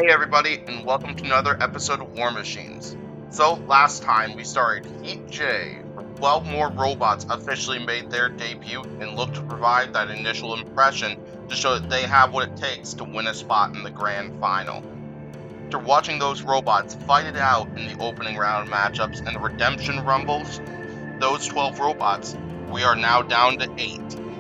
Hey everybody, and welcome to another episode of War Machines. So, last time we started Heat J, where 12 more robots officially made their debut and looked to provide that initial impression to show that they have what it takes to win a spot in the grand final. After watching those robots fight it out in the opening round matchups and the redemption rumbles, those 12 robots, we are now down to 8.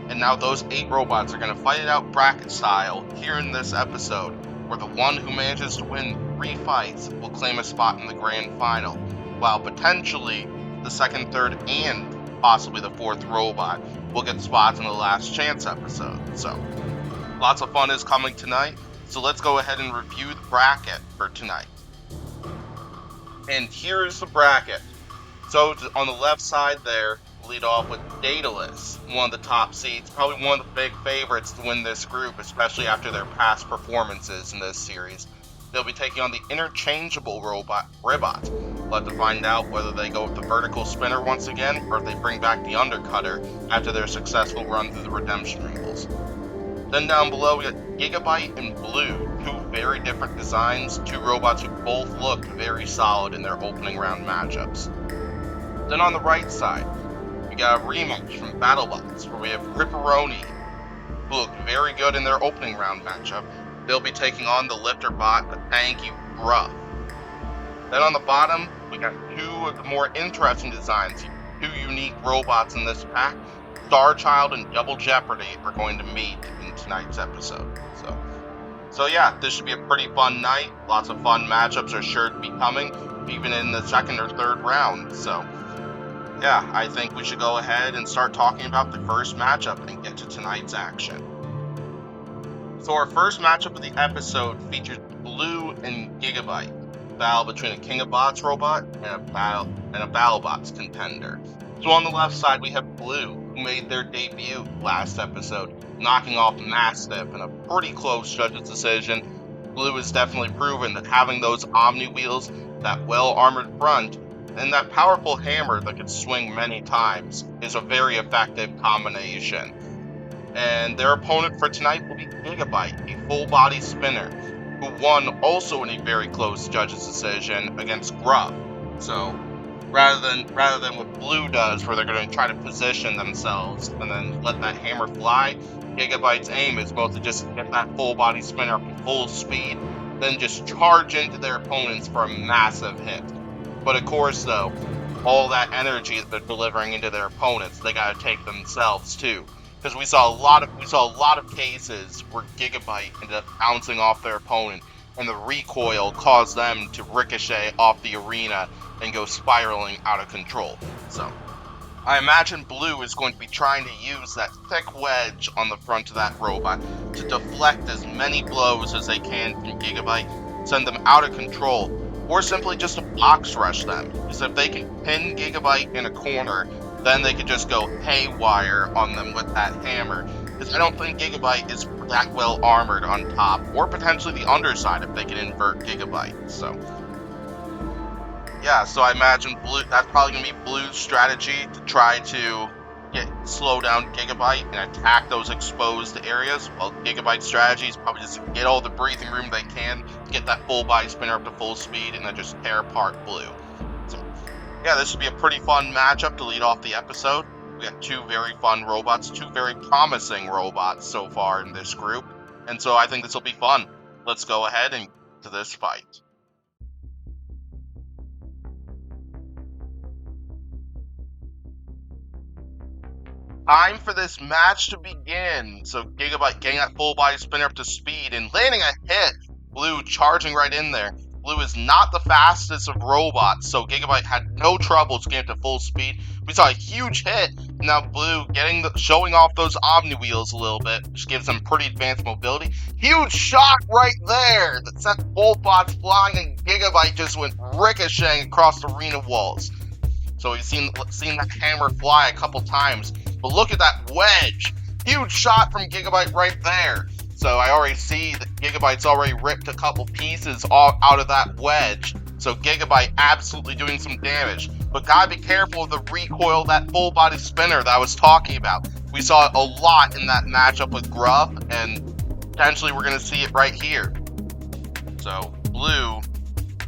And now those 8 robots are going to fight it out bracket style here in this episode, where the one who manages to win 3 fights will claim a spot in the grand final, while potentially the second, third, and possibly the 4th robot will get spots in the last chance episode. So, lots of fun is coming tonight, so let's go ahead and review the bracket for tonight. And here's the bracket. So, on the left side there, lead off with Daedalus, one of the top seeds, probably one of the big favorites to win this group, especially after their past performances in this series. They'll be taking on the interchangeable robot, Ribot. We'll have to find out whether they go with the vertical spinner once again, or if they bring back the undercutter after their successful run through the redemption wrinkles. Then down below we got Gigabyte and Blue, 2 very different designs, 2 robots who both looked very solid in their opening round matchups. Then on the right side, we got a rematch from BattleBots, where we have Ripperoni, who looked very good in their opening round matchup. They'll be taking on the lifter bot, the tanky Gruff. Then on the bottom, we got 2 of the more interesting designs, 2 unique robots in this pack. Starchild and Double Jeopardy are going to meet in tonight's episode. So yeah, this should be a pretty fun night. Lots of fun matchups are sure to be coming, even in the second or third round. So yeah, I think we should go ahead and start talking about the first matchup and get to tonight's action. So our first matchup of the episode features Blue and Gigabyte, battle between a King of Bots robot and a BattleBots contender. So on the left side we have Blue, who made their debut last episode, knocking off Mastiff in a pretty close judge's decision. Blue has definitely proven that having those Omni wheels, that well-armored front, and that powerful hammer that can swing many times is a very effective combination. And their opponent for tonight will be Gigabyte, a full-body spinner, who won also in a very close judge's decision against Gruff. So, rather than what Blue does, where they're going to try to position themselves and then let that hammer fly, Gigabyte's aim is both to just get that full-body spinner up to full speed, then just charge into their opponents for a massive hit. But of course, though, all that energy that they're delivering into their opponents, they gotta take themselves too. Because we saw a lot of cases where Gigabyte ended up bouncing off their opponent, and the recoil caused them to ricochet off the arena and go spiraling out of control. So, I imagine Blue is going to be trying to use that thick wedge on the front of that robot to deflect as many blows as they can from Gigabyte, send them out of control, or simply just to box rush them, because if they can pin Gigabyte in a corner, then they could just go haywire on them with that hammer, because I don't think Gigabyte is that well armored on top, or potentially the underside if they can invert Gigabyte. So yeah, so I imagine that's probably going to be Blue's strategy to try to slow down Gigabyte and attack those exposed areas, while Gigabyte's strategy is probably just get all the breathing room they can, get that full body spinner up to full speed, and then just tear apart Blue. So yeah, this should be a pretty fun matchup to lead off the episode. We got 2 very fun robots, 2 very promising robots so far in this group, and so I think this will be fun. Let's go ahead and to this fight. Time for this match to begin. So Gigabyte getting that full body spinner up to speed and landing a hit. Blue charging right in there. Blue is not the fastest of robots, so Gigabyte had no trouble getting to full speed. We saw a huge hit. Now Blue showing off those Omni wheels a little bit, which gives them pretty advanced mobility. Huge shot right there that sent both bots flying, and Gigabyte just went ricocheting across the arena walls. So we've seen that hammer fly a couple times. But look at that wedge. Huge shot from Gigabyte right there. So I already see that Gigabyte's already ripped a couple pieces out of that wedge. So Gigabyte absolutely doing some damage. But gotta be careful of the recoil of that full body spinner that I was talking about. We saw it a lot in that matchup with Gruff, and potentially we're gonna see it right here. So Blue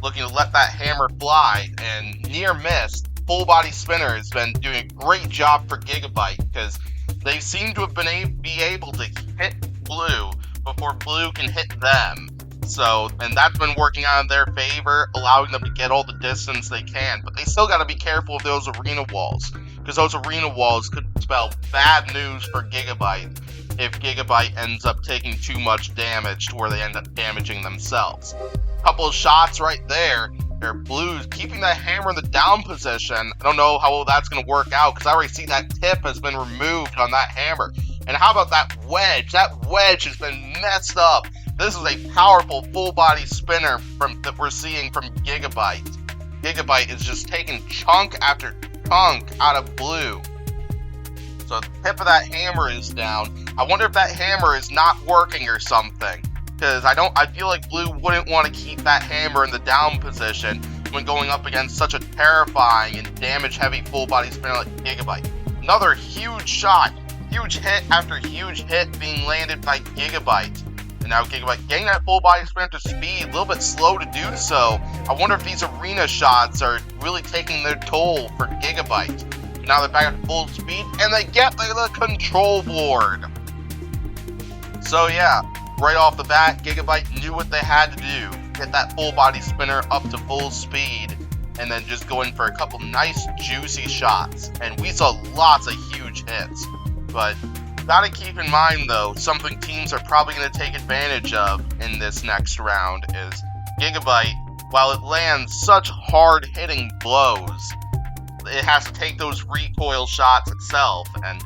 looking to let that hammer fly, and near miss. Full body spinner has been doing a great job for Gigabyte because they seem to have been be able to hit Blue before Blue can hit them. So, and that's been working out in their favor, allowing them to get all the distance they can. But they still got to be careful of those arena walls, because those arena walls could spell bad news for Gigabyte if Gigabyte ends up taking too much damage to where they end up damaging themselves. Couple of shots right there. They're Blues keeping that hammer in the down position. I don't know how well that's going to work out because I already see that tip has been removed on that hammer. And how about that wedge? That wedge has been messed up. This is a powerful full body spinner that we're seeing from Gigabyte. Gigabyte is just taking chunk after chunk out of Blue. So the tip of that hammer is down. I wonder if that hammer is not working or something. Because I feel like Blue wouldn't want to keep that hammer in the down position when going up against such a terrifying and damage-heavy full-body spinner like Gigabyte. Another huge shot, huge hit after huge hit being landed by Gigabyte. And now Gigabyte getting that full-body spinner to speed, a little bit slow to do so. I wonder if these arena shots are really taking their toll for Gigabyte. Now they're back at full speed, and they get the control board. So yeah. Right off the bat, Gigabyte knew what they had to do. Get that full body spinner up to full speed, and then just go in for a couple nice juicy shots. And we saw lots of huge hits. But gotta keep in mind though, something teams are probably going to take advantage of in this next round is Gigabyte, while it lands such hard hitting blows, it has to take those recoil shots itself, and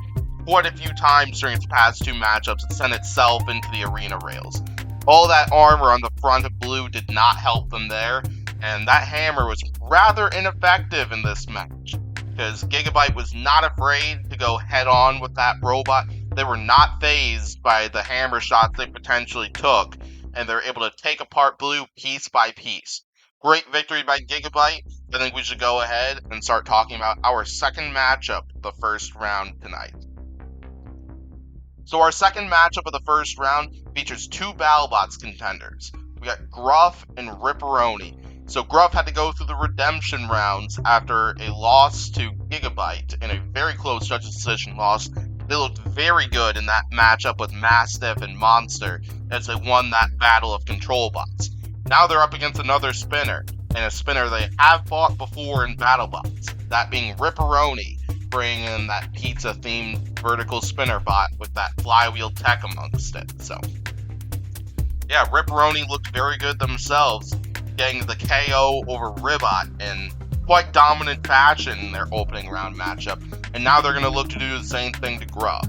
quite a few times during its past two matchups, it sent itself into the arena rails. All that armor on the front of Blue did not help them there, and that hammer was rather ineffective in this match, because Gigabyte was not afraid to go head-on with that robot. They were not fazed by the hammer shots they potentially took, and they were able to take apart Blue piece by piece. Great victory by Gigabyte. I think we should go ahead and start talking about our second matchup of the first round tonight. So our second matchup of the first round features two BattleBots contenders. We got Gruff and Ripperoni. So Gruff had to go through the redemption rounds after a loss to Gigabyte in a very close judge's decision loss. They looked very good in that matchup with Mastiff and Monster as they won that battle of control bots. Now they're up against another spinner, and a spinner they have fought before in BattleBots, that being Ripperoni, bringing in that pizza-themed vertical spinner bot with that flywheel tech amongst it. So, yeah, Ripperoni looked very good themselves, getting the KO over Ribot in quite dominant fashion in their opening round matchup, and now they're going to look to do the same thing to Gruff.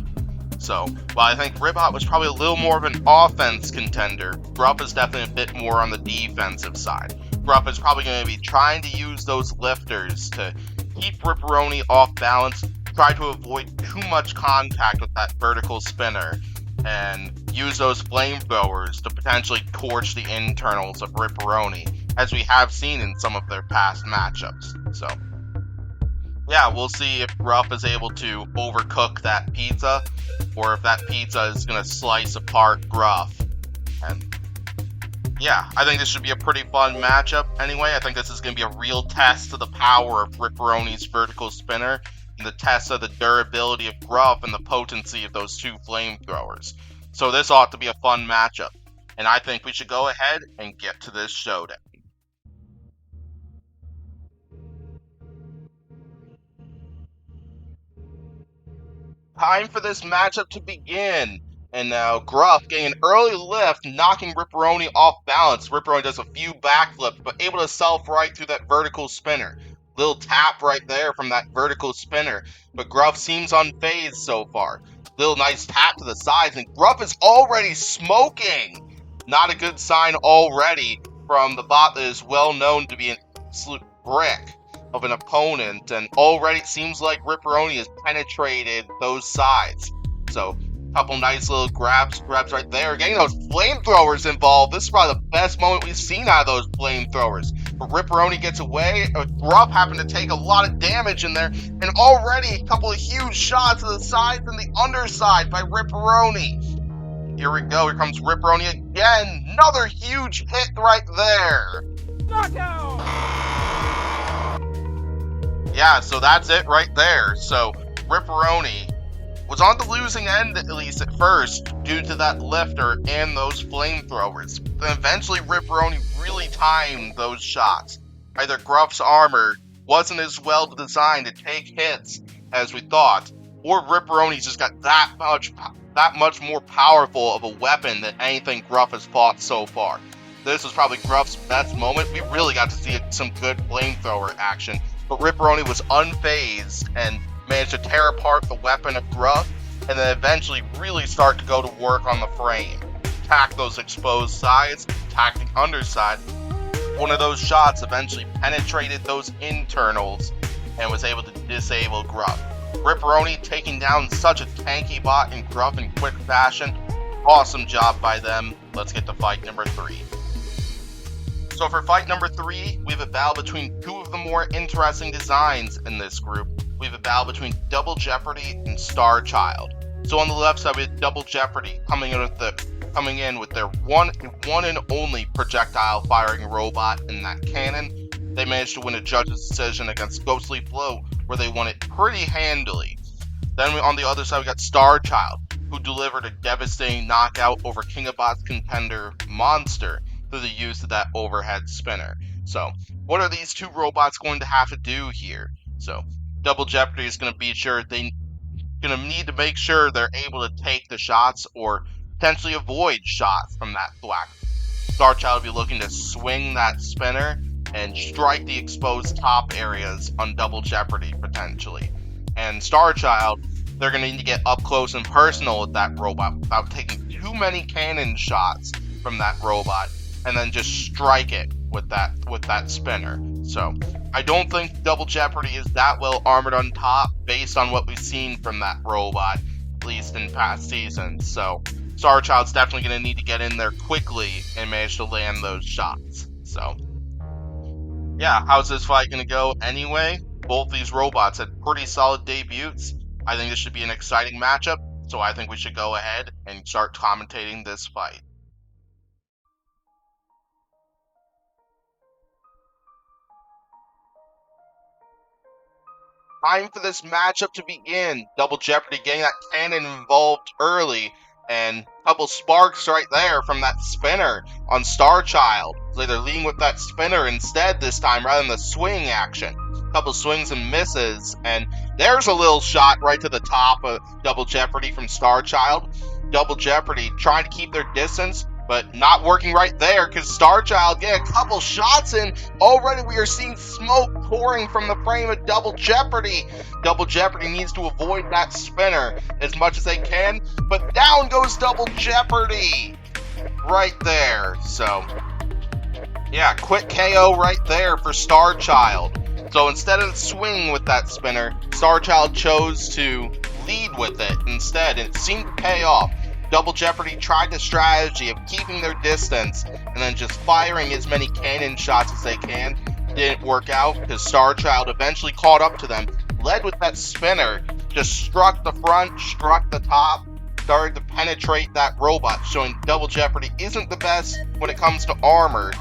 So, while I think Ribot was probably a little more of an offense contender, Gruff is definitely a bit more on the defensive side. Gruff is probably going to be trying to use those lifters to keep Ripperoni off balance, try to avoid too much contact with that vertical spinner, and use those flamethrowers to potentially torch the internals of Ripperoni, as we have seen in some of their past matchups. So, yeah, we'll see if Gruff is able to overcook that pizza, or if that pizza is going to slice apart Gruff. And yeah, I think this should be a pretty fun matchup anyway. I think this is going to be a real test of the power of Ripperoni's vertical spinner, and the test of the durability of Gruff and the potency of those two flamethrowers. So this ought to be a fun matchup, and I think we should go ahead and get to this showdown. Time for this matchup to begin. And now Gruff getting an early lift, knocking Ripperoni off balance. Ripperoni does a few backflips, but able to self-right through that vertical spinner. Little tap right there from that vertical spinner. But Gruff seems unfazed so far. Little nice tap to the sides, and Gruff is already smoking. Not a good sign already from the bot that is well known to be an absolute brick of an opponent, and already it seems like Ripperoni has penetrated those sides. So, couple nice little grabs right there. Getting those flamethrowers involved. This is probably the best moment we've seen out of those flamethrowers. But Ripperoni gets away. Gruff happened to take a lot of damage in there, and already a couple of huge shots to the sides and the underside by Ripperoni. Here we go. Here comes Ripperoni again, Another huge hit right there. Knockout! Yeah, so that's it right there. So Ripperoni was on the losing end, at least at first, due to that lifter and those flamethrowers. Then eventually Ripperoni really timed those shots. Either Gruff's armor wasn't as well designed to take hits as we thought, or Ripperoni just got that much more powerful of a weapon than anything Gruff has fought so far. This was probably Gruff's best moment. We really got to see some good flamethrower action, but Ripperoni was unfazed and managed to tear apart the weapon of Gruff, and then eventually really start to go to work on the frame. Attack those exposed sides, attack the underside. One of those shots eventually penetrated those internals and was able to disable Gruff. Ripperoni taking down such a tanky bot in Gruff in quick fashion. Awesome job by them. Let's get to fight number 3. So for fight number 3, we have a battle between two of the more interesting designs in this group. We have a battle between Double Jeopardy and Star Child. So on the left side, we have Double Jeopardy coming in with their one and only projectile firing robot in that cannon. They managed to win a judge's decision against Ghostly Float, where they won it pretty handily. Then on the other side, we got Star Child, who delivered a devastating knockout over King of Bots contender Monster through the use of that overhead spinner. So what are these two robots going to have to do here? So Double Jeopardy is going to need to make sure they're able to take the shots or potentially avoid shots from that thwack. Star Child will be looking to swing that spinner and strike the exposed top areas on Double Jeopardy potentially. And Star Child, they're going to need to get up close and personal with that robot without taking too many cannon shots from that robot, and then just strike it with that spinner. So I don't think Double Jeopardy is that well armored on top based on what we've seen from that robot, at least in past seasons. So Star Child's definitely going to need to get in there quickly and manage to land those shots. So yeah, how's this fight going to go anyway? Both these robots had pretty solid debuts. I think this should be an exciting matchup, so I think we should go ahead and start commentating this fight. Time for this matchup to begin. Double Jeopardy getting that cannon involved early, and a couple sparks right there from that spinner on Star Child. So they're leading with that spinner instead this time rather than the swing action. A couple swings and misses, and there's a little shot right to the top of Double Jeopardy from Star Child. Double Jeopardy trying to keep their distance, but not working right there because Star Child getting a couple shots in. Already we are seeing smoke pouring from the frame of Double Jeopardy. Double Jeopardy needs to avoid that spinner as much as they can, but down goes Double Jeopardy right there. So yeah, quick KO right there for Star Child. So instead of swinging with that spinner, Star Child chose to lead with it instead, and it seemed to pay off. Double Jeopardy tried the strategy of keeping their distance and then just firing as many cannon shots as they can. Didn't work out because Star Child eventually caught up to them, led with that spinner, just struck the front, struck the top, started to penetrate that robot, showing Double Jeopardy isn't the best when it comes to armor,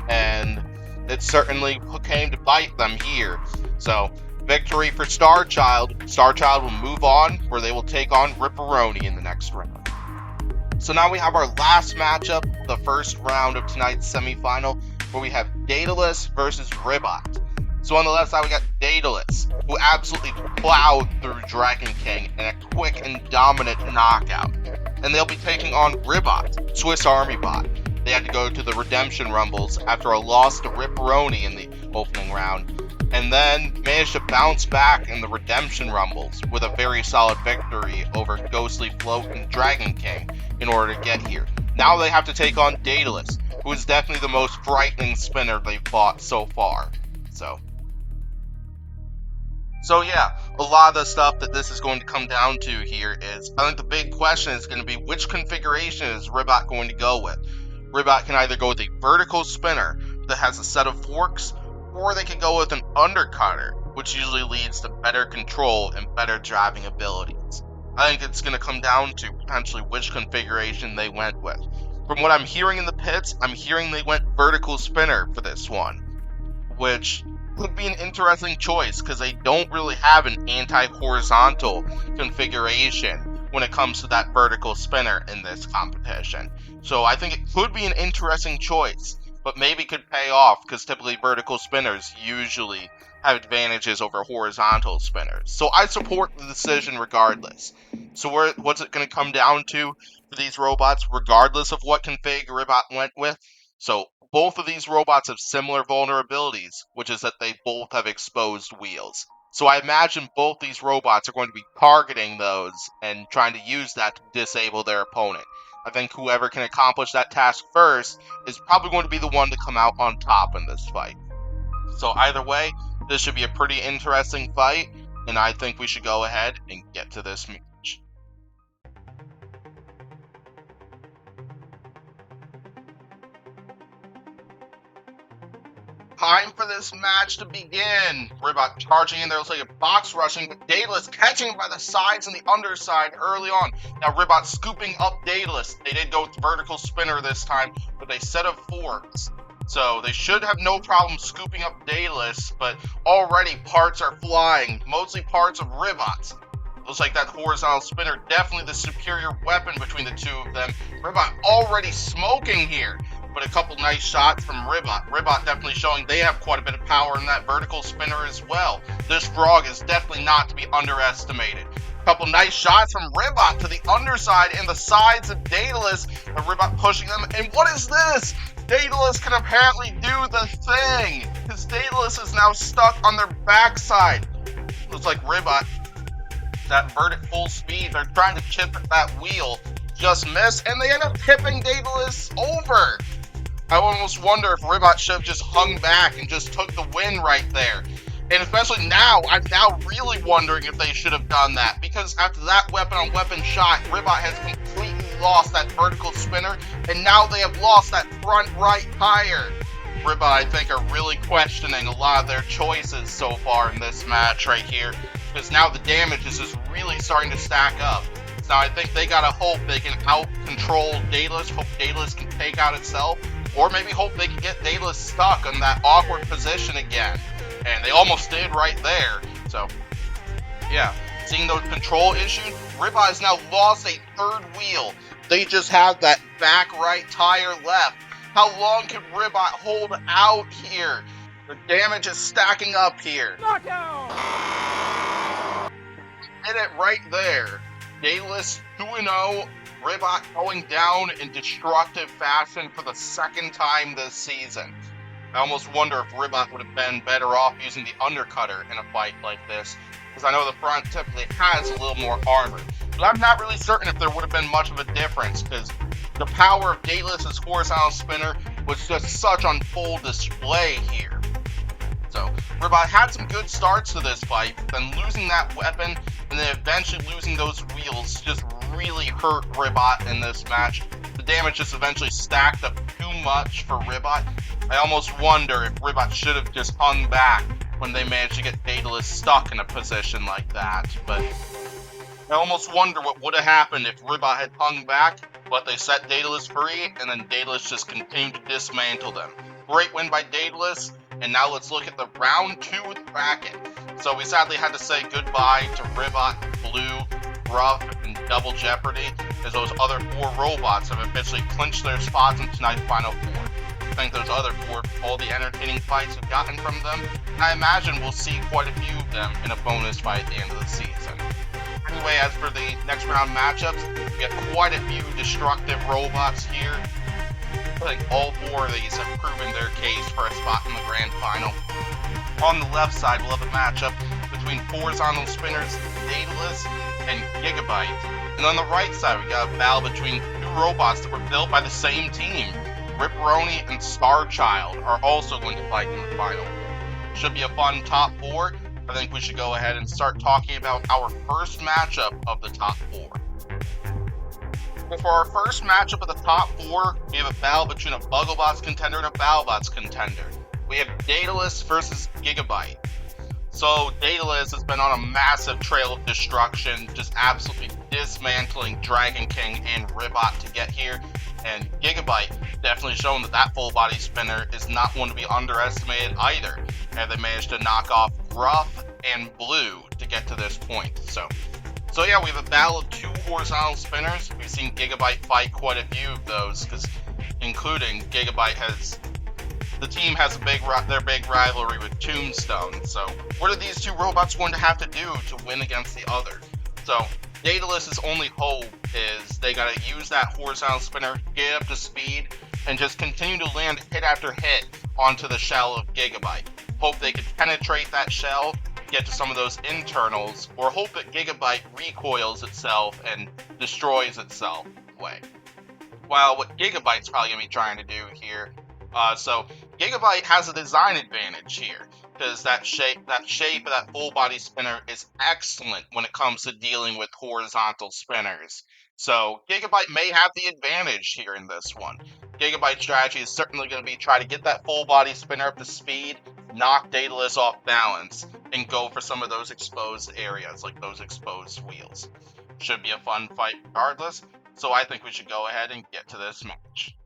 and it certainly came to bite them here. So victory for Star Child. Star Child will move on, where they will take on Ripperoni in the next round. So now we have our last matchup, the first round of tonight's semifinal, where we have Daedalus versus Ribot. So on the left side, we got Daedalus, who absolutely plowed through Dragon King in a quick and dominant knockout. And they'll be taking on Ribot, Swiss Army Bot. They had to go to the Redemption Rumbles after a loss to Ripperoni in the opening round, and then managed to bounce back in the Redemption Rumbles with a very solid victory over Ghostly Float and Dragon King in order to get here. Now they have to take on Daedalus, who is definitely the most frightening spinner they've fought so far. So yeah, a lot of the stuff that this is going to come down to here is, I think the big question is going to be, which configuration is Ribot going to go with? Ribot can either go with a vertical spinner that has a set of forks, or they can go with an undercutter, which usually leads to better control and better driving abilities. I think it's going to come down to potentially which configuration they went with. From what I'm hearing in the pits, I'm hearing they went vertical spinner for this one, which could be an interesting choice because they don't really have an anti-horizontal configuration when it comes to that vertical spinner in this competition. So I think it could be an interesting choice, but maybe could pay off because typically vertical spinners usually have advantages over horizontal spinners. So I support the decision regardless. So what's it going to come down to for these robots, regardless of what config Ribot went with? So both of these robots have similar vulnerabilities, which is that they both have exposed wheels. So I imagine both these robots are going to be targeting those and trying to use that to disable their opponent. I think whoever can accomplish that task first is probably going to be the one to come out on top in this fight. So either way, this should be a pretty interesting fight, and I think we should go ahead and get to this match. Time for this match to begin. Ribot charging in there, looks like a box rushing, but Daedalus catching him by the sides and the underside early on. Now Ribot scooping up Daedalus. They did go with vertical spinner this time, with a set of fours. So they should have no problem scooping up Daedalus, but already parts are flying, mostly parts of Ribot's. Looks like that horizontal spinner, definitely the superior weapon between the two of them. Ribot already smoking here, but a couple nice shots from Ribot. Ribot definitely showing they have quite a bit of power in that vertical spinner as well. This frog is definitely not to be underestimated. A couple nice shots from Ribot to the underside and the sides of Daedalus, and Ribot pushing them. And what is this? Daedalus can apparently do the thing, because Daedalus is now stuck on their backside. Looks like Ribot, that vertic full speed, they're trying to chip at that wheel, just miss, and they end up tipping Daedalus over. I almost wonder if Ribot should have just hung back and just took the win right there. And especially now, I'm now really wondering if they should have done that, because after that weapon-on-weapon shot, Ribot has completely lost that vertical spinner, and now they have lost that front right tire. Ribot, I think, are really questioning a lot of their choices so far in this match right here, because now the damage is just really starting to stack up. Now I think they gotta hope they can out-control Daedalus, hope Daedalus can take out itself, or maybe hope they can get Daedalus stuck in that awkward position again. And they almost did right there. So, yeah. Seeing those control issues, Ribot has now lost a third wheel. They just have that back right tire left. How long can Ribot hold out here? The damage is stacking up here. Knockout! Hit it right there. Daedalus 2-0. Ribot going down in destructive fashion for the second time this season. I almost wonder if Ribot would have been better off using the undercutter in a fight like this, because I know the front typically has a little more armor. But I'm not really certain if there would have been much of a difference, because the power of Daedalus' horizontal spinner was just such on full display here. So, Ribot had some good starts to this fight, but then losing that weapon and then eventually losing those wheels just really hurt Ribot in this match. The damage just eventually stacked up too much for Ribot. I almost wonder if Ribot should have just hung back when they managed to get Daedalus stuck in a position like that. But I almost wonder what would have happened if Ribot had hung back, but they set Daedalus free, and then Daedalus just continued to dismantle them. Great win by Daedalus, and now let's look at the round 2 of the bracket. So we sadly had to say goodbye to Ribot, Blue, Ruff, and Double Jeopardy, as those other 4 robots have officially clinched their spots in tonight's Final 4. I think those other 4, all the entertaining fights we've gotten from them, and I imagine we'll see quite a few of them in a bonus fight at the end of the season. Anyway, as for the next round matchups, we have quite a few destructive robots here. I think all 4 of these have proven their case for a spot in the grand final. On the left side, we'll have a matchup between horizontal spinners Daedalus and Gigabyte. And on the right side, we got a battle between 2 robots that were built by the same team. Ripperoni and Starchild are also going to fight in the final. Should be a fun top 4. I think we should go ahead and start talking about our first matchup of the top 4. Well, for our first matchup of the top 4, we have a battle between a Bugglebots contender and a BattleBots contender. We have Daedalus versus Gigabyte. So Daedalus has been on a massive trail of destruction, just absolutely dismantling Dragon King and Ribot to get here. and Gigabyte definitely showing that that full body spinner is not one to be underestimated either, and they managed to knock off Gruff and Blue to get to this point. So yeah, we have a battle of two horizontal spinners. We've seen Gigabyte fight quite a few of those, because including the team has their big rivalry with Tombstone. So what are these two robots going to have to do to win against the other? So Daedalus' only hope is they gotta use that horizontal spinner, get up to speed, and just continue to land hit after hit onto the shell of Gigabyte. Hope they can penetrate that shell, get to some of those internals, or hope that Gigabyte recoils itself and destroys itself away. Well, what Gigabyte's probably going to be trying to do here, so Gigabyte has a design advantage here, because that shape of that full body spinner is excellent when it comes to dealing with horizontal spinners. So Gigabyte may have the advantage here in this one. Gigabyte's strategy is certainly going to be try to get that full body spinner up to speed, knock Daedalus off balance, and go for some of those exposed areas, like those exposed wheels. Should be a fun fight regardless, so I think we should go ahead and get to this match.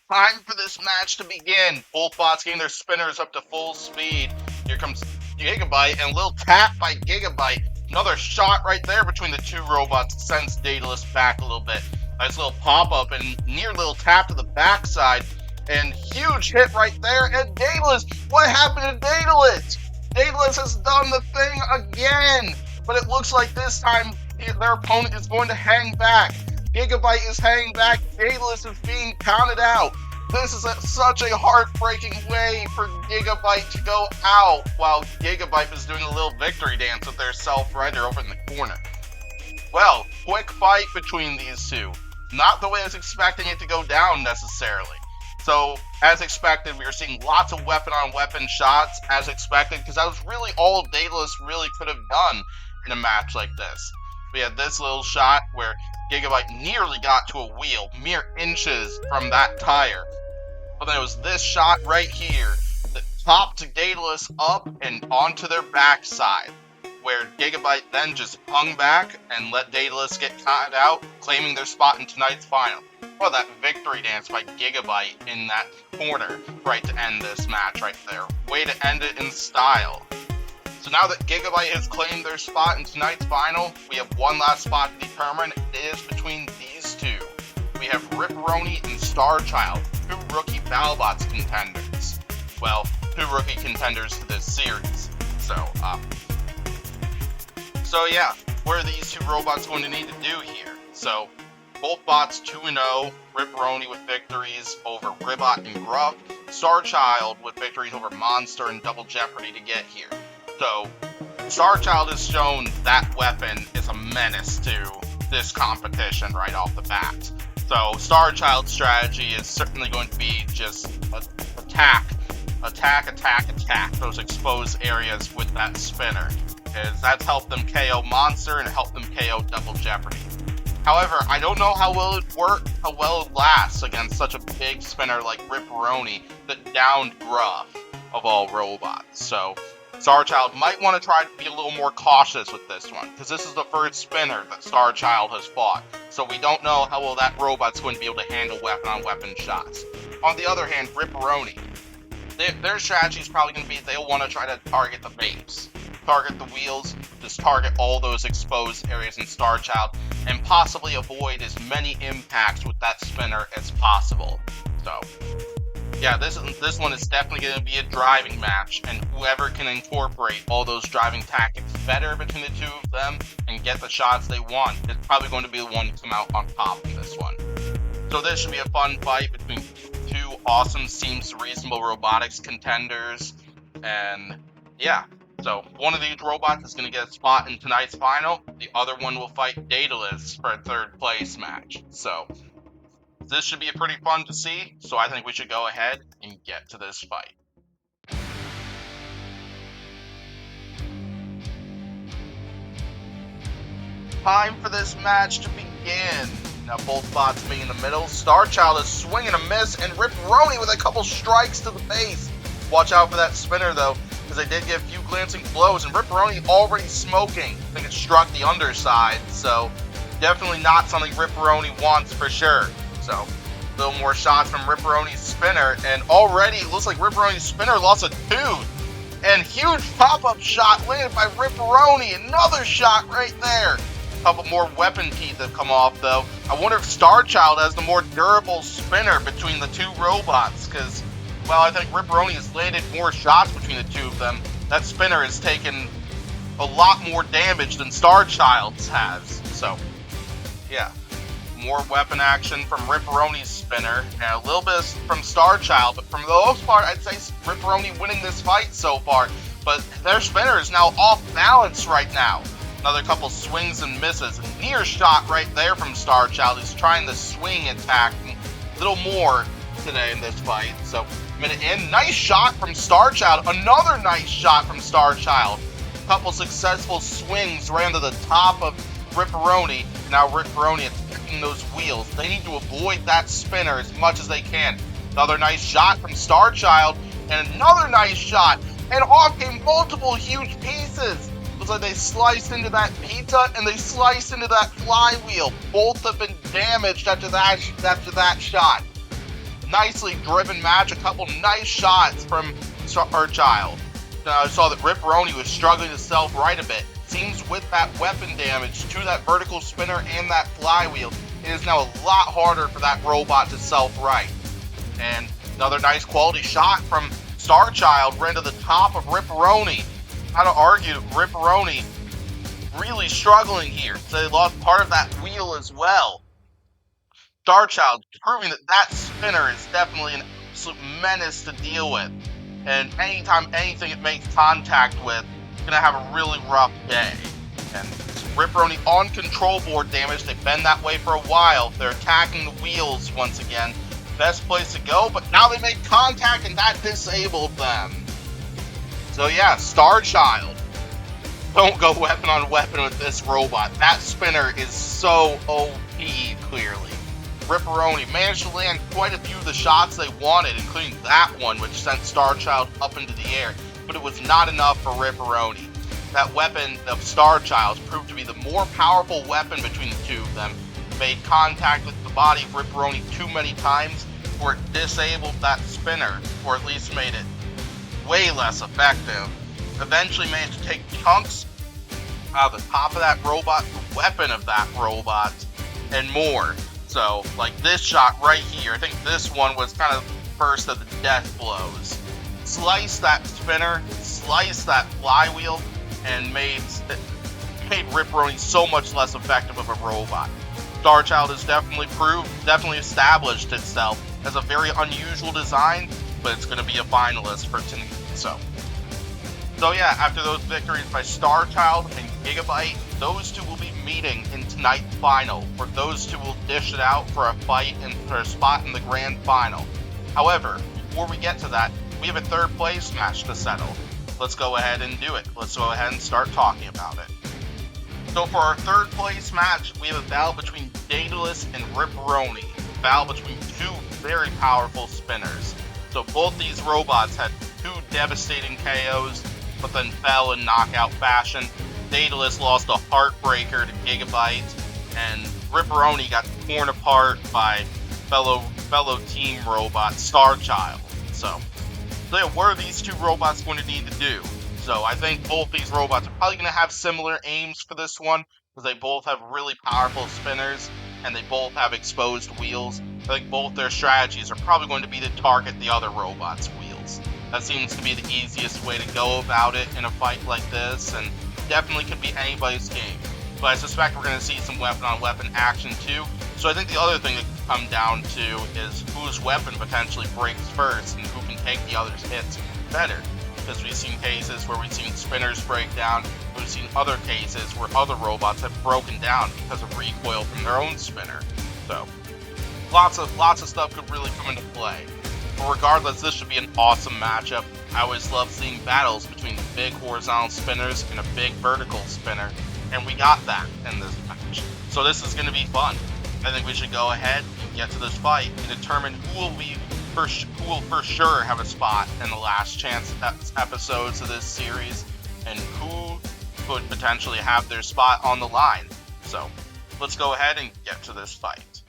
Time for this match to begin. Both bots getting their spinners up to full speed. Here comes Gigabyte, and a little tap by Gigabyte. Another shot right there between the two robots sends Daedalus back a little bit. Nice little pop-up and near little tap to the backside. And huge hit right there. And Daedalus, what happened to Daedalus? Daedalus has done the thing again. But it looks like this time their opponent is going to hang back. Gigabyte is hanging back. Daedalus is being counted out. This is such a heartbreaking way for Gigabyte to go out, while Gigabyte is doing a little victory dance with their self-render over in the corner. Well, quick fight between these two. Not the way I was expecting it to go down necessarily. So, as expected, we are seeing lots of weapon-on-weapon shots, as expected, because that was really all Daedalus really could have done in a match like this. We had this little shot where Gigabyte nearly got to a wheel, mere inches from that tire. But then it was this shot right here that popped Daedalus up and onto their backside, where Gigabyte then just hung back and let Daedalus get caught out, claiming their spot in tonight's final. Well, that victory dance by Gigabyte in that corner right to end this match right there. Way to end it in style. So now that Gigabyte has claimed their spot in tonight's final, we have one last spot to determine. It is between these two. We have Ripperoni and Starchild, two rookie BattleBots contenders. Well, two rookie contenders to this series. So yeah, what are these two robots going to need to do here? So, both bots 2-0, Ripperoni with victories over Ribbot and Gruff, Starchild with victories over Monster and Double Jeopardy to get here. So, Starchild has shown that weapon is a menace to this competition right off the bat. So, Starchild's strategy is certainly going to be just attack those exposed areas with that spinner, because that's helped them KO Monster and helped them KO Double Jeopardy. However, I don't know how well it lasts against such a big spinner like Ripperoni that downed Gruff of all robots. So, Starchild might want to try to be a little more cautious with this one, because this is the first spinner that Starchild has fought, so we don't know how well that robot's going to be able to handle weapon-on-weapon shots. On the other hand, Ripperoni, their strategy is probably going to be they'll want to try to target the base, target the wheels, just target all those exposed areas in Starchild, and possibly avoid as many impacts with that spinner as possible. So, yeah, this one is definitely going to be a driving match, and whoever can incorporate all those driving tactics better between the two of them and get the shots they want is probably going to be the one to come out on top in this one. So this should be a fun fight between two awesome, seems reasonable robotics contenders, and yeah. So one of these robots is going to get a spot in tonight's final, the other one will fight Daedalus for a third place match. So this should be pretty fun to see, so I think we should go ahead and get to this fight. Time for this match to begin. Now both bots being in the middle, Starchild is swinging a miss, and Ripperoni with a couple strikes to the face. Watch out for that spinner though, because because they did get a few glancing blows, and Ripperoni already smoking. I think it struck the underside, so definitely not something Ripperoni wants for sure. So, a little more shots from Ripperoni's spinner, and already it looks like Ripperoni's spinner lost a tooth. And huge pop-up shot landed by Ripperoni. Another shot right there. A couple more weapon teeth have come off, though. I wonder if Starchild has the more durable spinner between the two robots, because, well, I think Ripperoni has landed more shots between the two of them. That spinner has taken a lot more damage than Starchild's has. So, yeah. More weapon action from Ripperoni's spinner, and a little bit from Starchild, but for the most part, I'd say Ripperoni winning this fight so far, but their spinner is now off balance right now. Another couple swings and misses. A near shot right there from Starchild. He's trying the swing attack a little more today in this fight, so minute in. Nice shot from Starchild. Another nice shot from Starchild. A couple successful swings ran to the top of Ripperoni. Now Ripperoni attacking those wheels. They need to avoid that spinner as much as they can. Another nice shot from Starchild, and another nice shot. And off came multiple huge pieces. Looks like they sliced into that pizza and they sliced into that flywheel. Both have been damaged after that shot. Nicely driven match. A couple nice shots from Starchild. Now I saw that Ripperoni was struggling to self-right a bit. Seems with that weapon damage to that vertical spinner and that flywheel, it is now a lot harder for that robot to self-right. And another nice quality shot from Starchild ran to the top of Ripperoni. How to argue Ripperoni really struggling here. So they lost part of that wheel as well. Starchild proving that that spinner is definitely an absolute menace to deal with. And anytime anything it makes contact with, gonna have a really rough day. And Ripperoni on control board damage. They've been that way for a while. They're attacking the wheels once again. Best place to go, but now they made contact and that disabled them. So yeah, Starchild. Don't go weapon on weapon with this robot. That spinner is so OP, clearly. Ripperoni managed to land quite a few of the shots they wanted, including that one, which sent Starchild up into the air. But it was not enough for Ripperoni. That weapon of Starchild proved to be the more powerful weapon between the two of them. Made contact with the body of Ripperoni too many times, where it disabled that spinner, or at least made it way less effective. Eventually managed to take chunks out of the top of that robot, the weapon of that robot, and more. So, like this shot right here, I think this one was kind of first of the death blows. Sliced that spinner, sliced that flywheel, and made Ripperoni so much less effective of a robot. Starchild has definitely established itself as a very unusual design, but it's going to be a finalist for tonight. So yeah, after those victories by Starchild and Gigabyte, those two will be meeting in tonight's final, where those two will dish it out for a fight and for a spot in the grand final. However, before we get to that, we have a third place match to settle. Let's go ahead and do it. Let's go ahead and start talking about it. So for our third place match, we have a battle between Daedalus and Ripperoni. A battle between two very powerful spinners. So both these robots had two devastating KOs, but then fell in knockout fashion. Daedalus lost a heartbreaker to Gigabyte, and Ripperoni got torn apart by fellow team robot Starchild. So yeah, what are these two robots going to need to do? So I think both these robots are probably going to have similar aims for this one, because they both have really powerful spinners, and they both have exposed wheels. I think both their strategies are probably going to be to target the other robot's wheels. That seems to be the easiest way to go about it in a fight like this, and definitely could be anybody's game. But I suspect we're going to see some weapon-on-weapon action too. So I think the other thing that could come down to is whose weapon potentially breaks first and who can take the other's hits better. Because we've seen cases where we've seen spinners break down, we've seen other cases where other robots have broken down because of recoil from their own spinner. So lots of stuff could really come into play. But regardless, this should be an awesome matchup. I always love seeing battles between big horizontal spinners and a big vertical spinner, and we got that in this match. So this is going to be fun. I think we should go ahead and get to this fight and determine who will be who will for sure have a spot in the last chance episodes of this series, and who could potentially have their spot on the line. So let's go ahead and get to this fight.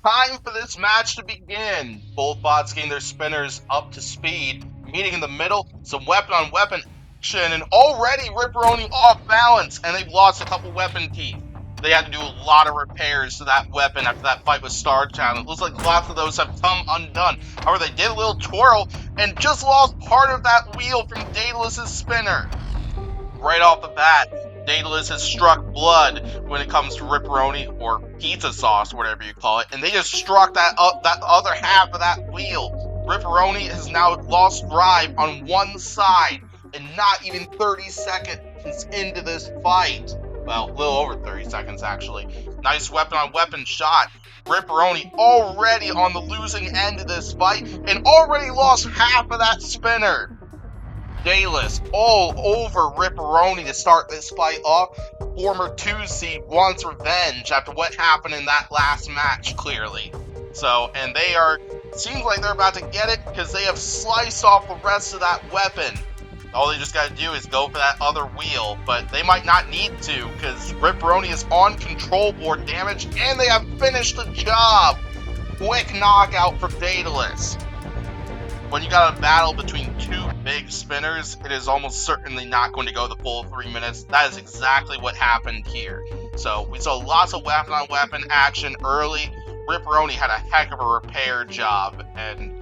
Time for this match to begin. Both bots getting their spinners up to speed, meeting in the middle, some weapon on weapon action, and already Ripperoni off balance, and they've lost a couple weapon teeth. They had to do a lot of repairs to that weapon after that fight with Star Child. It looks like lots of those have come undone. However, they did a little twirl and just lost part of that wheel from Daedalus's spinner. Right off the bat, Daedalus has struck blood when it comes to Ripperoni, or pizza sauce, whatever you call it, and they just struck that other half of that wheel. Ripperoni has now lost drive on one side, and not even 30 seconds into this fight. Well, a little over 30 seconds, actually. Nice weapon-on-weapon shot. Ripperoni already on the losing end of this fight, and already lost half of that spinner. Daedalus all over Ripperoni to start this fight off. Former 2 seed wants revenge after what happened in that last match, clearly. So, and seems like they're about to get it, because they have sliced off the rest of that weapon. All they just gotta do is go for that other wheel, but they might not need to, because Ripperoni is on control board damage, and they have finished the job. Quick knockout for Daedalus. When you got a battle between 2 big spinners, it is almost certainly not going to go the full 3 minutes. That is exactly what happened here. So we saw lots of weapon-on-weapon action early. Ripperoni had a heck of a repair job, and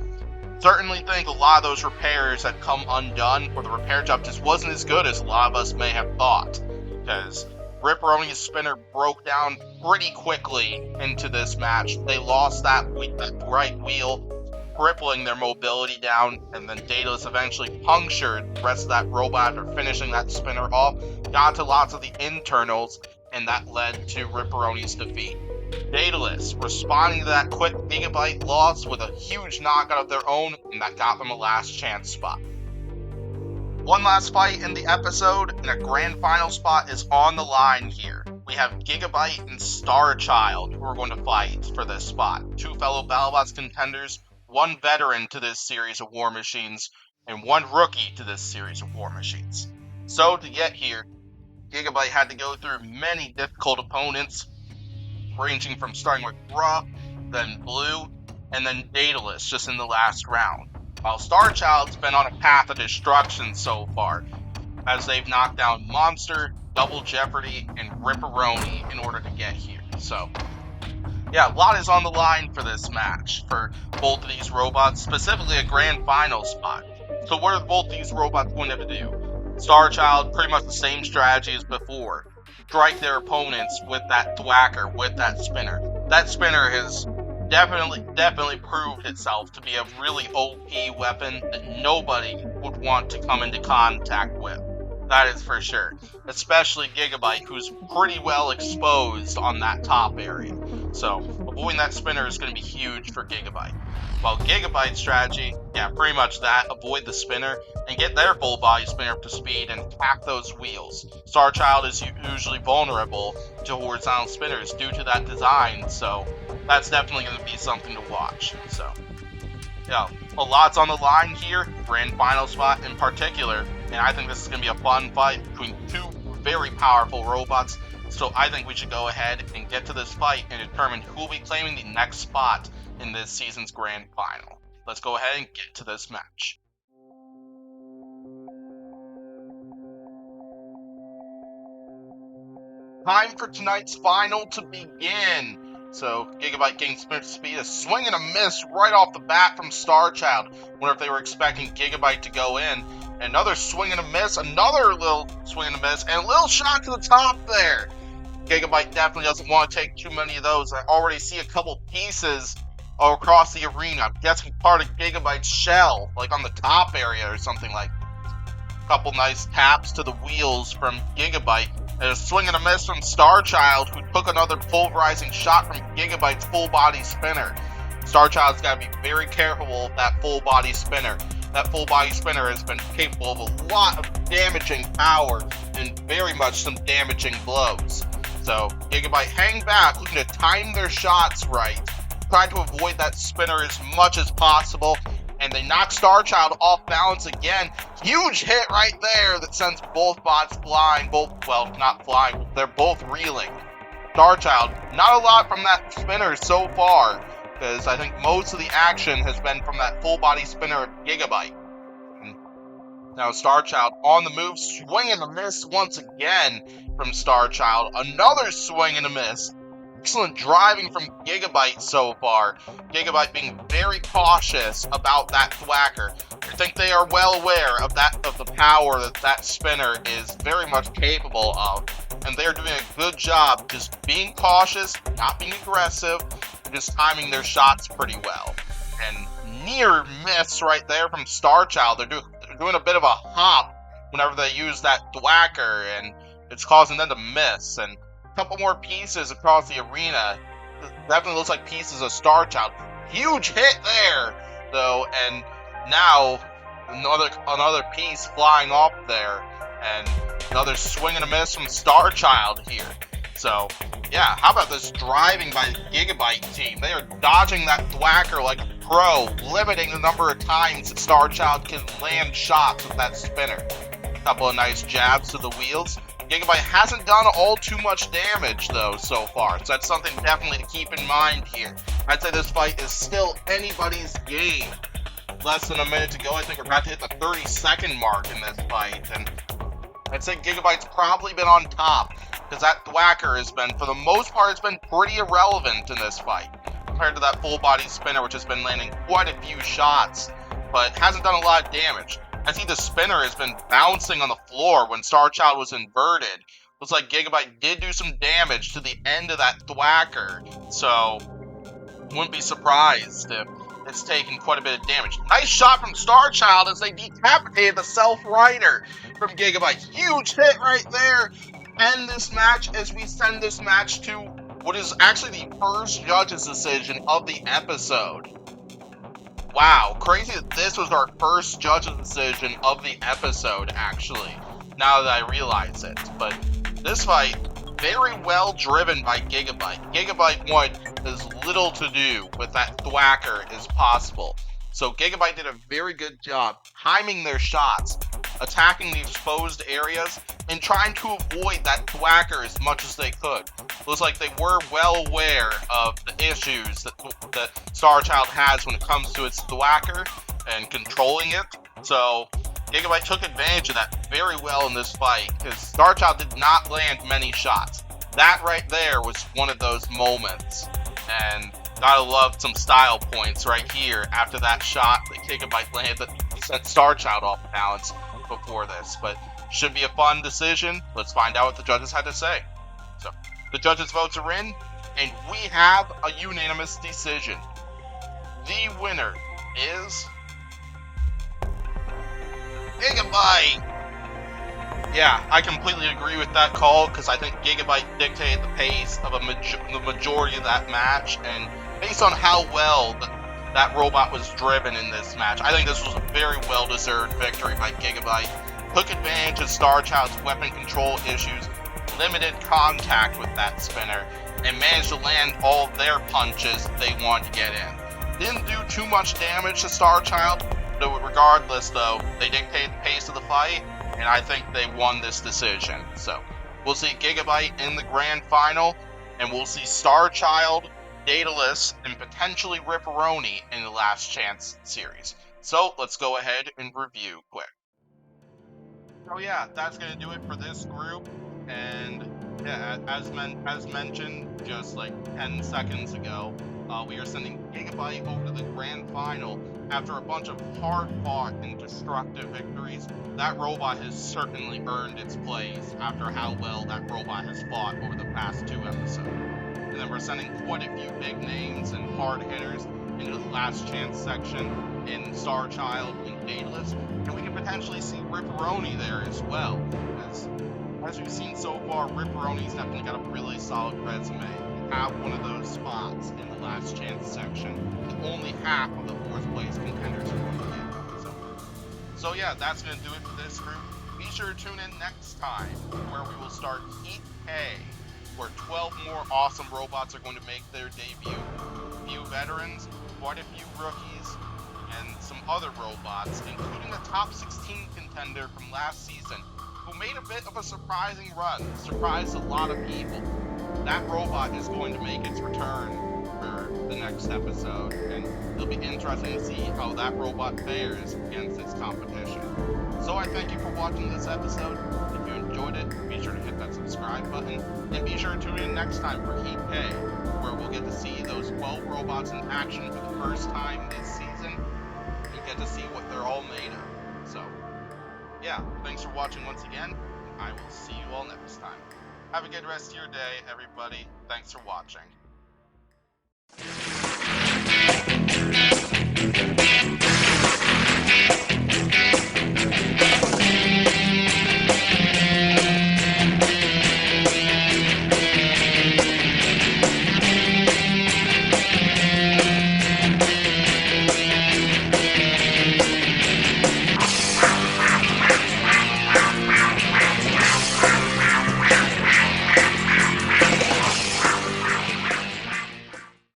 certainly think a lot of those repairs had come undone, or the repair job just wasn't as good as a lot of us may have thought. Because Ripperoni's spinner broke down pretty quickly into this match. They lost that right wheel, crippling their mobility down, and then Daedalus eventually punctured the rest of that robot after finishing that spinner off, got to lots of the internals, and that led to Ripperoni's defeat. Daedalus responding to that quick Gigabyte loss with a huge knockout of their own, and that got them a last chance spot. One last fight in the episode, and a grand final spot is on the line here. We have Gigabyte and Star Child who are going to fight for this spot. 2 fellow BattleBots contenders, 1 veteran to this series of War Machines, and 1 rookie to this series of War Machines. So to get here, Gigabyte had to go through many difficult opponents, ranging from starting with Bruh, then Blue, and then Daedalus just in the last round. While Star Child's been on a path of destruction so far, as they've knocked down Monster, Double Jeopardy, and Ripperoni in order to get here. So yeah, a lot is on the line for this match for both of these robots, specifically a grand final spot. So what are both these robots going to have to do? Star Child, pretty much the same strategy as before. Strike their opponents with that thwacker, with that spinner. That spinner has definitely proved itself to be a really OP weapon that nobody would want to come into contact with. That is for sure. Especially Gigabyte, who's pretty well exposed on that top area. So, avoiding that spinner is going to be huge for Gigabyte. While Gigabyte's strategy, yeah, pretty much that, avoid the spinner, and get their full body spinner up to speed and attack those wheels. Star Child is usually vulnerable to horizontal spinners due to that design, so that's definitely going to be something to watch. So, yeah, a lot's on the line here, grand final spot in particular, and I think this is going to be a fun fight between 2 very powerful robots. So I think we should go ahead and get to this fight and determine who will be claiming the next spot in this season's grand final. Let's go ahead and get to this match. Time for tonight's final to begin. So Gigabyte getting spinner speed, a swing and a miss right off the bat from Star Child. Wonder if they were expecting Gigabyte to go in. Another swing and a miss, another little swing and a miss, and a little shot to the top there. Gigabyte definitely doesn't want to take too many of those. I already see a couple pieces all across the arena. I'm guessing part of Gigabyte's shell, like on the top area or something like that. A couple nice taps to the wheels from Gigabyte. And a swing and a miss from Star Child, who took another pulverizing shot from Gigabyte's full body spinner. Star Child's got to be very careful of that full body spinner. That full body spinner has been capable of a lot of damaging power and very much some damaging blows. So Gigabyte hang back, looking to time their shots right, trying to avoid that spinner as much as possible, and they knock Starchild off balance again. Huge hit right there that sends both bots flying, well, not flying, they're both reeling. Starchild, not a lot from that spinner so far, because I think most of the action has been from that full body spinner of Gigabyte. Now Starchild on the move, swing and a miss once again from Starchild. Another swing and a miss. Excellent driving from Gigabyte so far. Gigabyte being very cautious about that thwacker. I think they are well aware of the power that spinner is very much capable of, and they are doing a good job just being cautious, not being aggressive, and just timing their shots pretty well. And near miss right there from Starchild. They're doing a bit of a hop whenever they use that thwacker, and it's causing them to miss. And a couple more pieces across the arena. It definitely looks like pieces of Starchild. Huge hit there, though, and now another piece flying off there, and another swing and a miss from Starchild here. So, yeah, how about this driving by the Gigabyte team? They are dodging that thwacker like a pro, limiting the number of times that Starchild can land shots with that spinner. Couple of nice jabs to the wheels. Gigabyte hasn't done all too much damage, though, so far, so that's something definitely to keep in mind here. I'd say this fight is still anybody's game. Less than a minute to go. I think we're about to hit the 30-second mark in this fight, and I'd say Gigabyte's probably been on top, because that thwacker has been, for the most part, it's been pretty irrelevant in this fight, compared to that full-body spinner, which has been landing quite a few shots, but hasn't done a lot of damage. I see the spinner has been bouncing on the floor when Starchild was inverted. Looks like Gigabyte did do some damage to the end of that thwacker, so wouldn't be surprised if it's taking quite a bit of damage. Nice shot from Starchild as they decapitated the Self-Rider from Gigabyte. Huge hit right there. End this match as we send this match to what is actually the first judge's decision of the episode. Wow, crazy that this was our first judge's decision of the episode, actually, now that I realize it. But this fight, very well driven by Gigabyte. Gigabyte wanted as little to do with that thwacker as possible. So Gigabyte did a very good job timing their shots, attacking the exposed areas, and trying to avoid that thwacker as much as they could. Looks like they were well aware of the issues that Starchild has when it comes to its thwacker and controlling it. So Gigabyte took advantage of that very well in this fight, because Starchild did not land many shots. That right there was one of those moments, and gotta love some style points right here after that shot that Gigabyte landed that sent Starchild off balance before this. But should be a fun decision. Let's find out what the judges had to say. So the judges' votes are in, and we have a unanimous decision. The winner is Gigabyte. Yeah, I completely agree with that call, because I think Gigabyte dictated the pace of the majority of that match, and based on how well that robot was driven in this match, I think this was a very well-deserved victory by Gigabyte. Took advantage of Starchild's weapon control issues, limited contact with that spinner, and managed to land all their punches they wanted to get in. Didn't do too much damage to Starchild, but regardless, though, they dictated the pace of the fight, and I think they won this decision. So we'll see Gigabyte in the grand final, and we'll see Starchild, Daedalus, and potentially Ripperoni in the Last Chance series. So let's go ahead and review quick. So yeah, that's going to do it for this group, and yeah, as mentioned just like 10 seconds ago, we are sending Gigabyte over to the grand final after a bunch of hard-fought and destructive victories. That robot has certainly earned its place after how well that robot has fought over the past 2 episodes. And then we're sending quite a few big names and hard hitters into the Last Chance section in Starchild and Daedalus, and we can potentially see Ripperoni there as well. As we've seen so far, Ripperoni's definitely got a really solid resume. Have one of those spots in the Last Chance section, and only half of the 4th place contenders are going to get. So yeah, that's going to do it for this group. Be sure to tune in next time, where we will start Heat A. where 12 more awesome robots are going to make their debut. A few veterans, quite a few rookies, and some other robots, including a top 16 contender from last season, who made a bit of a surprising run, surprised a lot of people. That robot is going to make its return for the next episode, and it'll be interesting to see how that robot fares against its competition. So I thank you for watching this episode. If you enjoyed it, be sure to hit that subscribe button, and be sure to tune in next time for Heat K, where we'll get to see those 12 robots in action for the first time this season, and get to see what they're all made of. So, yeah, thanks for watching once again, and I will see you all next time. Have a good rest of your day, everybody. Thanks for watching.